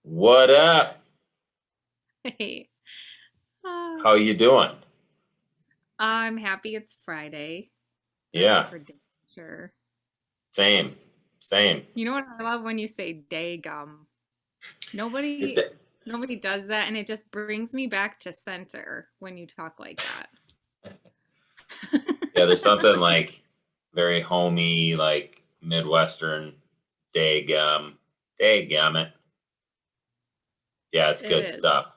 What up? Hey, uh, How you doing? I'm happy it's Friday. That's Yeah, for damn sure. same, same. You know what I love when you say day gum? It's Nobody, a, nobody does that, and it just brings me back to center when you talk like that. yeah. There's something like very homey, like Midwestern. Day gummit. Yeah, it's It good is. stuff. So,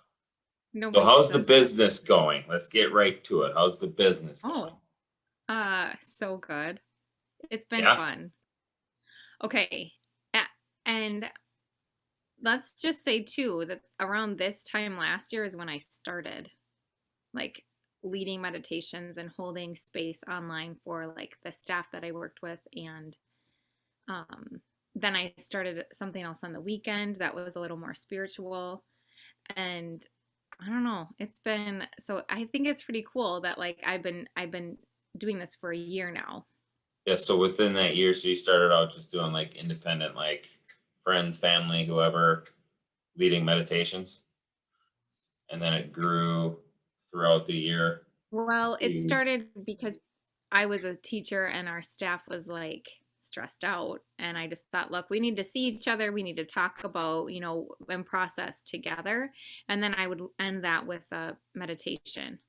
Nobody how's the says that. business going? Let's get right to it. How's the business going? Oh, so good. It's been Yeah. fun. Okay, and let's just say too that around this time last year is when I started, like, leading meditations and holding space online for like the staff that I worked with. And um, then I started something else on the weekend that was a little more spiritual. And I don't know, it's been so I think it's pretty cool that like I've been doing this for a year now. Yeah. So within that year, so you started out just doing like independent, like friends, family, whoever, leading meditations, and then it grew throughout the year Well, it to. started because I was a teacher and our staff was like stressed out. And I just thought, look, we need to see each other. We need to talk about, and process together. And then I would end that with a meditation.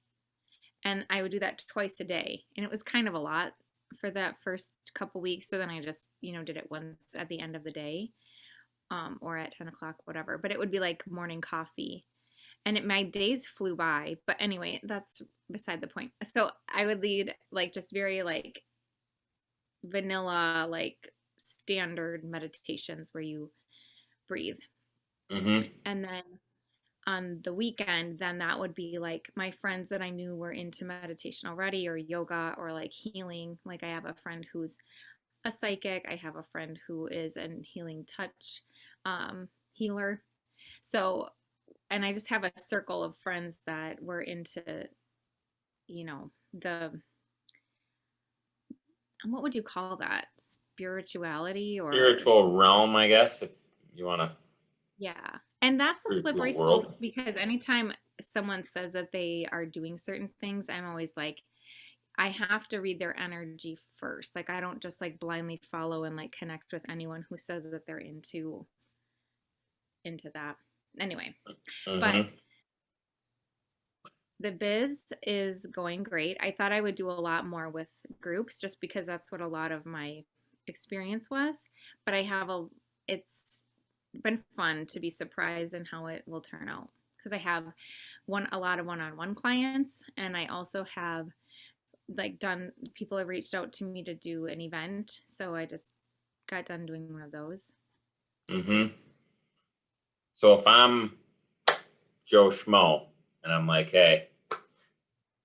And I would do that twice a day. And it was kind of a lot for that first couple weeks. So then I just, did it once at the end of the day, or at 10 o'clock, whatever. But it would be like morning coffee, and my days flew by. But anyway, that's beside the point. So I would lead like just very like vanilla, like standard meditations where you breathe. Mm-hmm. And then on the weekend, then that would be like my friends that I knew were into meditation already, or yoga, or like healing. Like I have a friend who's a psychic, I have a friend who is an healing touch healer. So, and I just have a circle of friends that were into, the, what would you call that? Spirituality, or, Spiritual realm, I guess, if you want to, yeah. And that's a spiritual slippery world. slope because anytime someone says that they are doing certain things, I'm always like, I have to read their energy first. Like I don't just like blindly follow and like connect with anyone who says that they're into that. Anyway, but Mm-hmm. the biz is going great. I thought I would do a lot more with groups just because that's what a lot of my experience was. But it's been fun to be surprised in how it will turn out because I have a lot of one-on-one clients, and I also have like done people have reached out to me to do an event, so I just got done doing one of those. Mm-hmm. So if I'm Joe Schmo and I'm like, hey,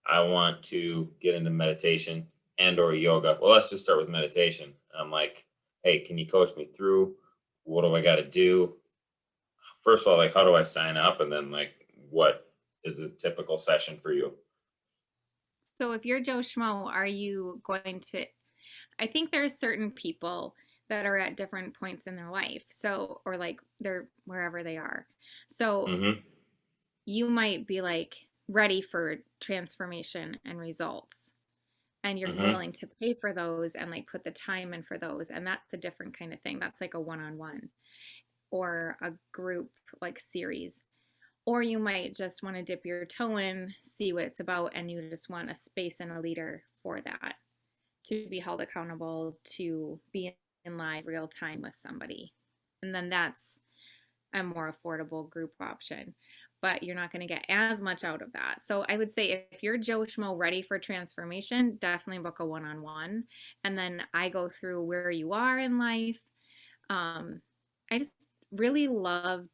I want to get into meditation and or yoga. Well, let's just start with meditation. I'm like, hey, can you coach me through? What do I got to do? First of all, like, how do I sign up? And then, like, what is a typical session for you? So if you're Joe Schmo, are you going to, I think there's certain people that are at different points in their life. So, or like they're wherever they are. So Mm-hmm. you might be like ready for transformation and results, and you're Mm-hmm. willing to pay for those and like put the time in for those. And that's a different kind of thing. That's like a one-on-one or a group like series. Or you might just want to dip your toe in, see what it's about, and you just want a space and a leader for that, to be held accountable, to be in live real time with somebody. And then that's a more affordable group option. But you're not going to get as much out of that. So I would say if you're Joe Schmo ready for transformation, definitely book a one on one. And then I go through where you are in life. I just really love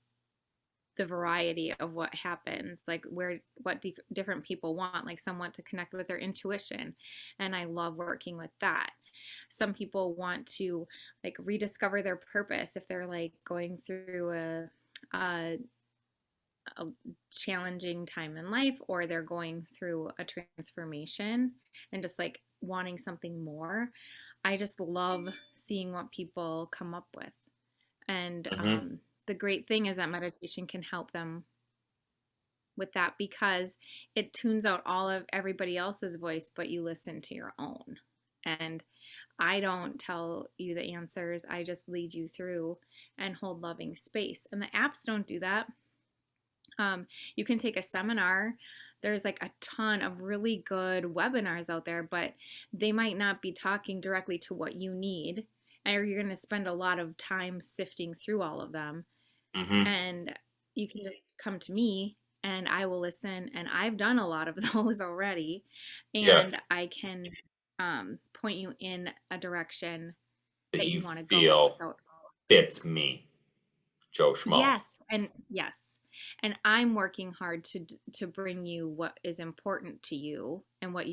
the variety of what happens, like what different people want. Like some want to connect with their intuition, and I love working with that. Some people want to like rediscover their purpose if they're like going through a, a challenging time in life, or they're going through a transformation and just like wanting something more. I just love seeing what people come up with. And Mm-hmm. the great thing is that meditation can help them with that because it tunes out all of everybody else's voice, but you listen to your own. And I don't tell you the answers. I just lead you through and hold loving space. And the apps don't do that. You can take a seminar. There's like a ton of really good webinars out there, but they might not be talking directly to what you need. Or you're going to spend a lot of time sifting through all of them. Mm-hmm. And you can just come to me and I will listen. And I've done a lot of those already. Yeah. And I can point you in a direction That that you you want to go in feel without. fits me, Joe Schmo. Yes, and yes. And I'm working hard to bring you what is important to you and what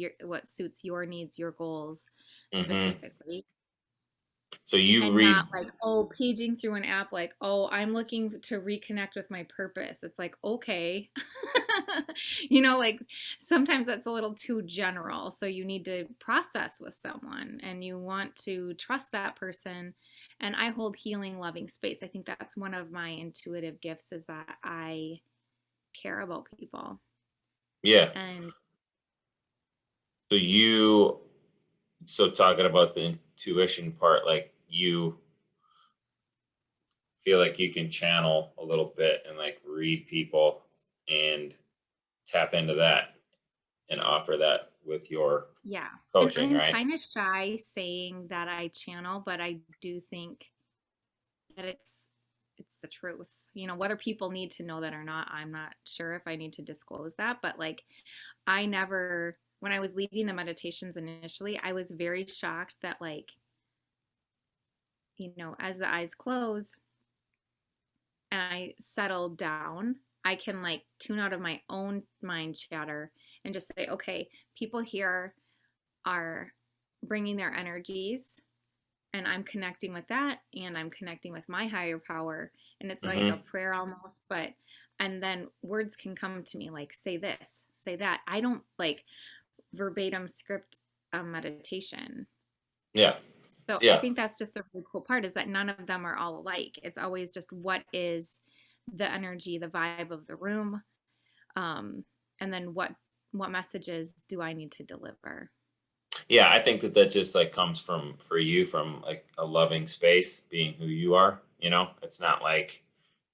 suits your needs, your goals Mm-hmm. specifically. So you And not read, like, oh, paging through an app like, oh, I'm looking to reconnect with my purpose. It's like, okay. Like sometimes that's a little too general. So you need to process with someone and you want to trust that person. And I hold healing, loving space. I think that's one of my intuitive gifts is that I care about people. yeah. And So you, so talking about the intuition part, like you feel like you can channel a little bit and like read people and tap into that and offer that with your yeah. And coaching, I'm right? kind of shy saying that I channel, but I do think that it's the truth. Whether people need to know that or not, I'm not sure if I need to disclose that, but like I never when I was leading the meditations initially, I was very shocked that like, as the eyes close and I settle down, I can like tune out of my own mind chatter and just say, okay, people here are bringing their energies and I'm connecting with that and I'm connecting with my higher power. And it's like a Mm-hmm. prayer almost, and then words can come to me like, say this, say that. I don't like verbatim script a meditation. Yeah. So I Yeah. think that's just the really cool part is that none of them are all alike. It's always just what is the energy, the vibe of the room, and then what messages do I need to deliver? Yeah. I think that just like comes from, for you, from like a loving space, being who you are, it's not like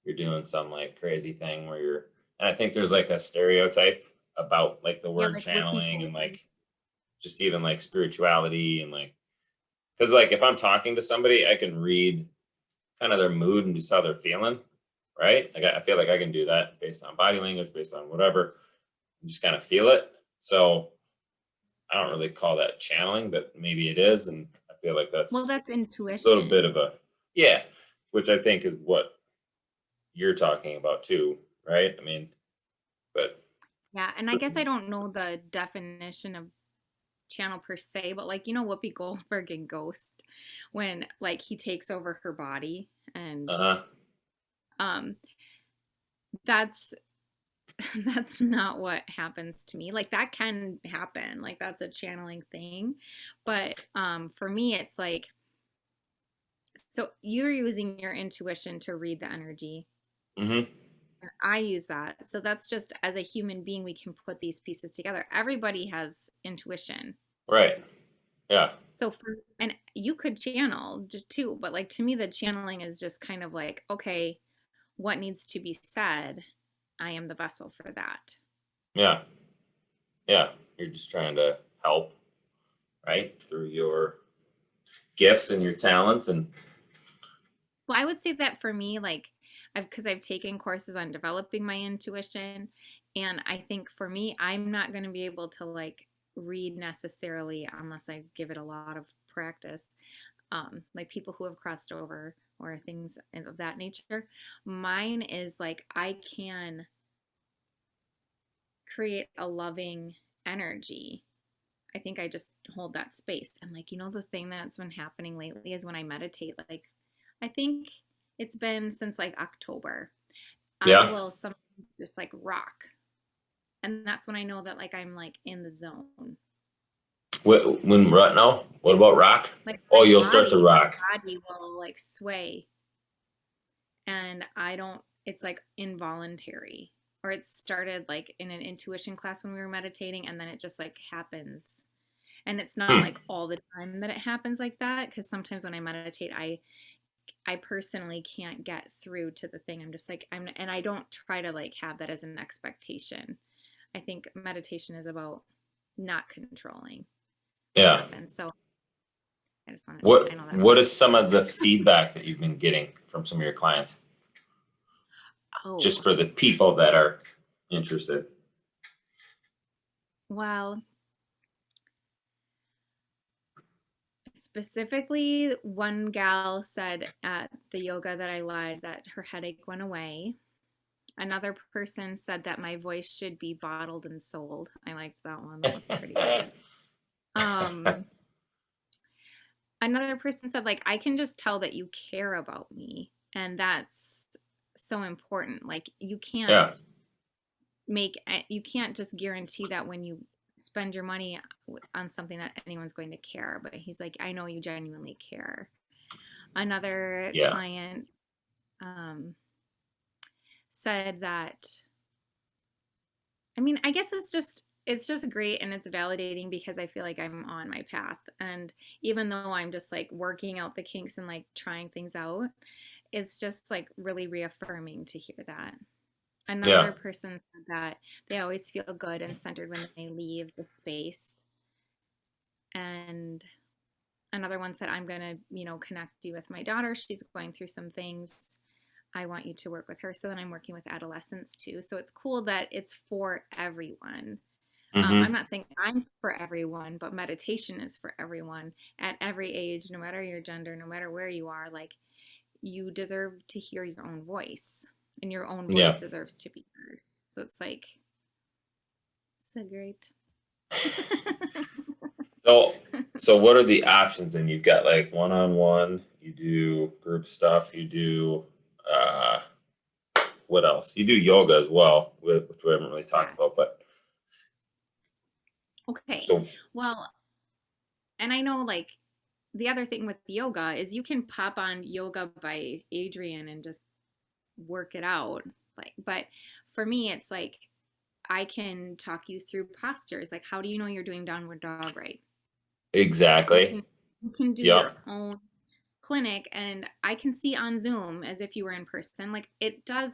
you're doing some like crazy thing where you're, and I think there's like a stereotype about like the Yeah, word like wiki channeling and holding. like just even like spirituality and like, because like if I'm talking to somebody, I can read kind of their mood and just how they're feeling, right? Like I feel like I can do that based on body language, based on whatever, and just kind of feel it. So I don't really call that channeling, but maybe it is, and I feel like Well, that's that's a little bit intuition. of a, yeah, which I think is what you're talking about too, right? I mean, but Yeah, and I guess I don't know the definition of channel per se, but like Whoopi Goldberg in Ghost, when like he takes over her body, and uh-huh. um, that's that's not what happens to me. Like that can happen, like that's a channeling thing, but for me, it's like so you're using your intuition to read the energy. Mm-hmm. I use that. So that's just as a human being, we can put these pieces together. Everybody has intuition. Right. Yeah. And you could channel just too, but like to me, the channeling is just kind of like, okay, what needs to be said? I am the vessel for that. Yeah. Yeah. You're just trying to help, right? Through your gifts and your talents and Well, I would say that for me, like, because I've taken courses on developing my intuition. And I think for me, I'm not going to be able to like read necessarily unless I give it a lot of practice. Like people who have crossed over or things of that nature. Mine is like I can create a loving energy. I think I just hold that space. And like, the thing that's been happening lately is when I meditate, like I think it's been since like October. I yeah. will sometimes just like rock. And that's when I know that like I'm like in the zone. When right now, what about rock? Like Oh, you'll start to my rock. body will like sway and I don't, it's like involuntary. Or it started like in an intuition class when we were meditating, and then it just like happens. And it's not Hmm. like all the time that it happens like that, because sometimes when I meditate, I personally can't get through to the thing. I'm just like, and I don't try to like have that as an expectation. I think meditation is about not controlling what Yeah. happens. So I just want to, I What know that was what is some of the feedback that you've been getting from some of your clients? oh, Just for the people that are interested. well, specifically, one gal said at the yoga that I led that her headache went away. Another person said that my voice should be bottled and sold. I liked that one. That was pretty good. Um, Another person said, like, I can just tell that you care about me. And that's so important. Like, Yeah. you can't just guarantee that when you spend your money on something that anyone's going to care. But he's like, I know you genuinely care. Another Yeah. client said that, I mean, I guess it's just great and it's validating because I feel like I'm on my path. And even though I'm just like working out the kinks and like trying things out, it's just like really reaffirming to hear that. Yeah. Another person said that they always feel good and centered when they leave the space. And another one said, I'm going to, connect you with my daughter. She's going through some things. I want you to work with her. So then I'm working with adolescents too. So it's cool that it's for everyone. I'm Mm-hmm. not saying I'm for everyone, but meditation is for everyone at every age, no matter your gender, no matter where you are. Like, you deserve to hear your own voice, and your own voice Yeah. deserves to be heard. So it's like, so great. So so what are the options? And you've got like one-on-one, you do group stuff, you do uh what else? You do yoga as well, which we haven't really talked Yes. about, but Okay. so Well, and I know like the other thing with yoga is you can pop on Yoga by Adriene and just work it out. Like, but for me, it's like I can talk you through postures. Like, how do you know you're doing downward dog right? You exactly. can you can do your Yep. own clinic, and I can see on Zoom as if you were in person. Like, it does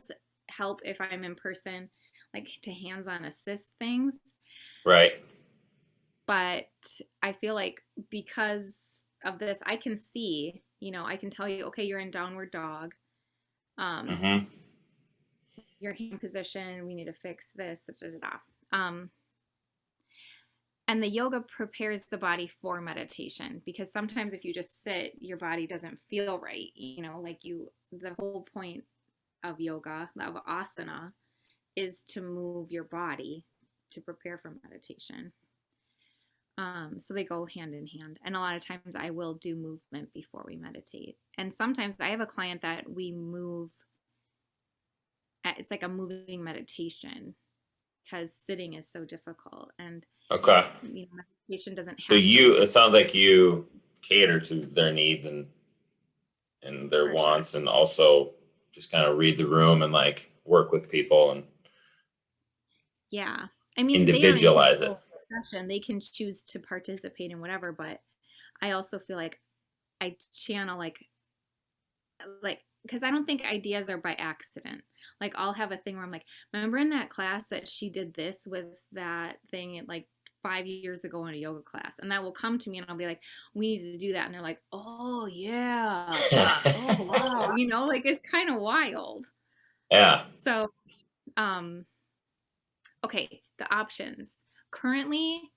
help if I'm in person, like to hands-on assist things. Right. But I feel like because of this, I can see, I can tell you, okay, you're in downward dog. Um, Mm-hmm. your hand position, we need to fix this. Da, da, da. And the yoga prepares the body for meditation, because sometimes if you just sit, your body doesn't feel right. The whole point of yoga, of asana, is to move your body to prepare for meditation. So they go hand in hand. And a lot of times I will do movement before we meditate. And sometimes I have a client that we move, it's like a moving meditation because sitting is so difficult. And, Okay. meditation doesn't So have to you, be it sounds like you cater to their needs and their for sure. wants, and also just kind of read the room and like work with people and Yeah. I mean, they are in individualize it. control of the session. They can choose to participate in whatever, but I also feel like I channel like because I don't think ideas are by accident. Like, I'll have a thing where I'm like, remember in that class that she did this with that thing at like 5 years ago in a yoga class, and that will come to me and I'll be like, we need to do that, and they're like, oh yeah, oh wow, like it's kind of wild. Yeah. So okay, the options currently,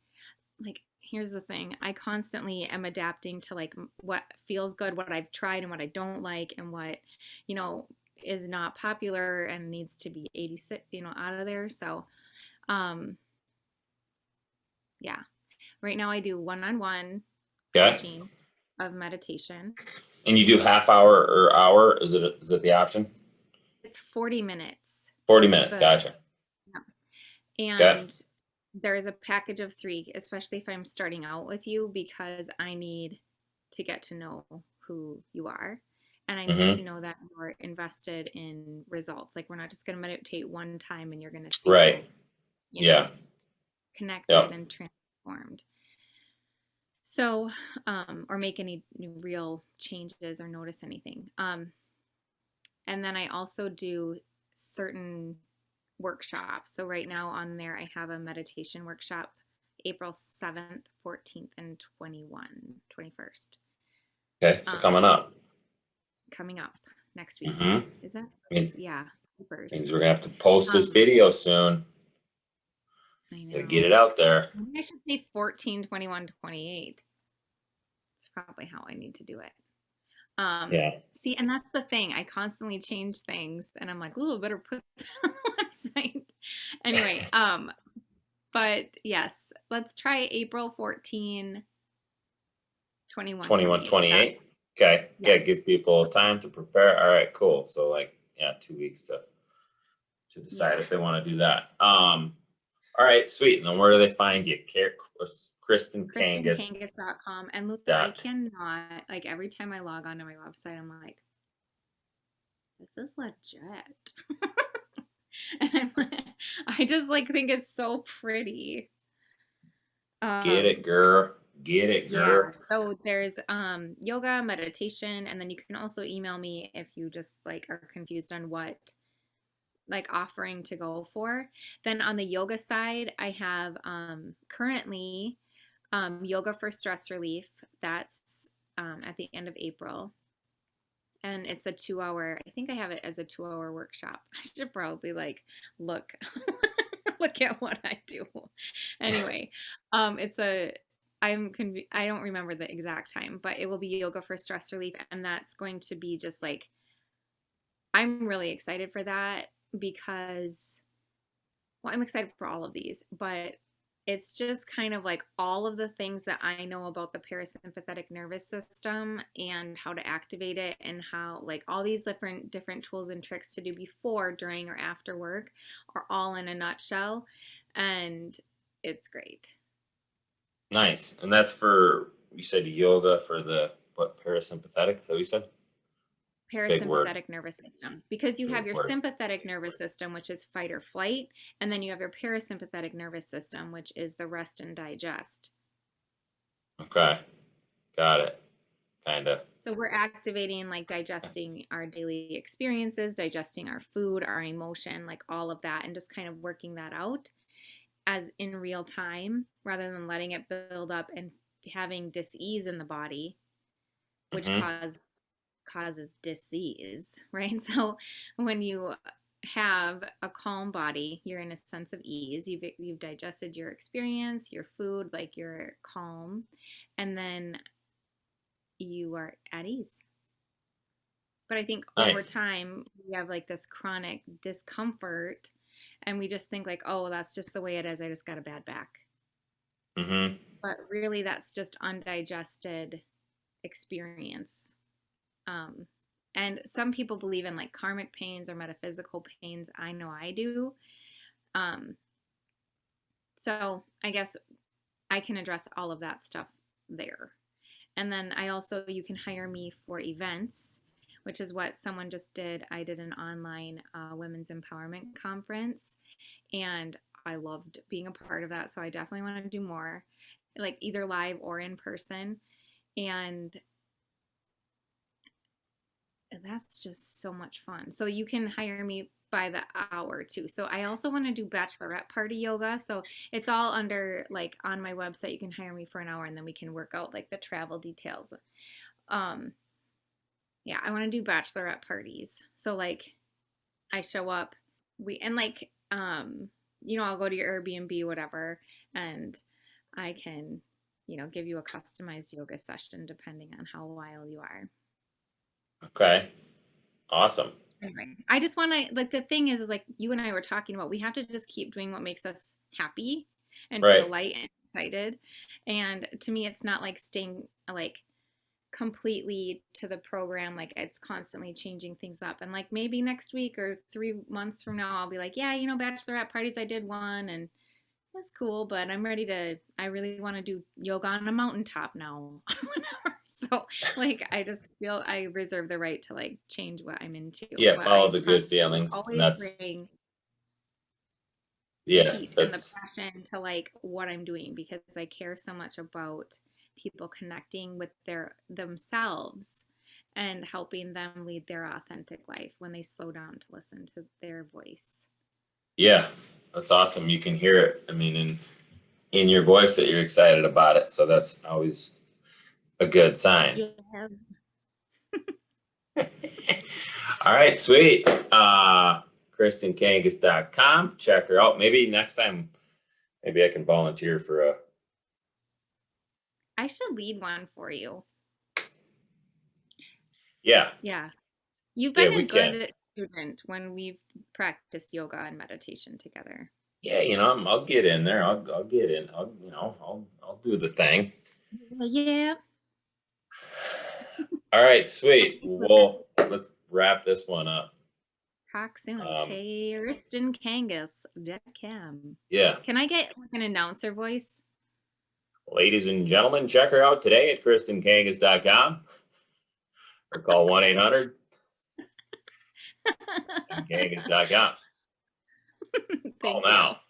like, here's the thing, I constantly am adapting to like what feels good, what I've tried and what I don't like, and what you know is not popular and needs to be 86 out of there. So um yeah, right now I do one-on-one Okay. coaching of meditation. And you do half hour or hour? Is it the option? It's 40 minutes. 40 That's minutes. the Gotcha. Okay. And there's a package of three, especially if I'm starting out with you, because I need to get to know who you are. And I need Mm-hmm. to know that you're invested in results. Like we're not just going to meditate one time and you're going to Right. feel, you know, Yeah. connected Yep. and transformed. So, or make any real changes or notice anything. And then I also do certain workshops. So right now on there, I have a meditation workshop April 7th, 14th, and 21st. Okay. So coming up. Coming up next week. Mm-hmm. Is that? Means Yeah. Keepers. we're gonna have to post this Um, video soon. I Gotta get it know. out there. Maybe I should say 14, 21, 28. It's probably how I need to do it. Yeah. See, and that's the thing. I constantly change things and I'm like, oh, better put that on the website. Anyway, but yes, let's try April 14, 21, 21, 28. That's 28. Okay. Yeah. yes. Give people time to prepare. All right. Cool. So like, yeah, 2 weeks to decide Yeah. if they want to do that. All right. Sweet. And then where do they find you? Kristen Kangas. KristenKangas.com. And look, I Dot. cannot, like, every time I log onto my website, I'm like, this is legit. And I just like think it's so pretty. Get it, Um, girl. Get it, yeah. girl. So there's yoga, meditation, and then you can also email me if you just like are confused on what like offering to go for. Then on the yoga side, I have currently yoga for stress relief. That's at the end of April. And it's a 2 hour, I think I have it as a 2 hour workshop. I should probably like look look at what I do. Anyway, it's a I don't remember the exact time, but it will be yoga for stress relief and that's going to be just like I'm really excited for that because well, I'm excited for all of these, but it's just kind of like all of the things that I know about the parasympathetic nervous system and how to activate it and how like all these different tools and tricks to do before, during or after work are all in a nutshell and it's great. Nice. And that's for, you said yoga for the, what, parasympathetic? So you said? Big word. Parasympathetic nervous system because you Big have your word. sympathetic nervous system which is fight or flight and then you have your parasympathetic nervous system which is the rest and digest. Okay. Got it. Kind of. So we're activating like digesting our daily experiences, digesting our food, our emotion, like all of that, and just kind of working that out as in real time rather than letting it build up and having dis-ease in the body, which Mm-hmm. causes disease, right? So when you have a calm body, you're in a sense of ease. You've digested your experience, your food, like you're calm, and then you are at ease. But I think over Nice. time, we have like this chronic discomfort and we just think like, oh, that's just the way it is. I just got a bad back. Mm-hmm. But really, that's just undigested experience. Um, and some people believe in like karmic pains or metaphysical pains. I know I do. Um, so I guess I can address all of that stuff there. And then I also, you can hire me for events, which is what someone just did. I did an online women's empowerment conference and I loved being a part of that. So I definitely want to do more, like either live or in person. And that's just so much fun. So you can hire me by the hour too. So I also want to do bachelorette party yoga. So it's all under like on my website. You can hire me for an hour and then we can work out like the travel details. Um, yeah, I want to do bachelorette parties. So like I show up, we and like I'll go to your Airbnb, whatever, and I can, give you a customized yoga session depending on how wild you are. Okay. Awesome. Anyway, I just want to like the thing is like you and I were talking about we have to just keep doing what makes us happy and feel Right. light and excited. And to me it's not like staying like completely to the program, like it's constantly changing things up and like maybe next week or 3 months from now I'll be like, yeah, bachelorette parties, I did one and that's cool, but I really want to do yoga on a mountaintop now. Whatever. So like I just feel I reserve the right to like change what I'm into. Yeah, But follow I the promise good you, I'll feelings, and always that's bring the yeah, heat and the that's passion to like what I'm doing because I care so much about people connecting with their themselves and helping them lead their authentic life when they slow down to listen to their voice. yeah, that's awesome. You can hear it. I mean, in your voice that you're excited about it, so that's always a good sign. Yeah. All right, sweet. KristenKangas.com. Check her out. Maybe next time, maybe I can volunteer for a. I should lead one for you. Yeah, Yeah. You've yeah, been we a can. good student when we've practiced yoga and meditation together. Yeah, I'll get in there. I'll get in. I'll do the thing. Yeah. All right, sweet. Okay, Well, let's wrap this one up. talk soon. Um, KristenKangas.com. yeah, Can I get like an announcer voice? ladies and gentlemen, check her out today at KristenKangas.com or call 1-800 KristenKangas.com. Call Thank you. now.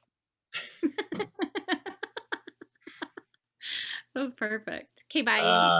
That was perfect. Okay, bye. Uh,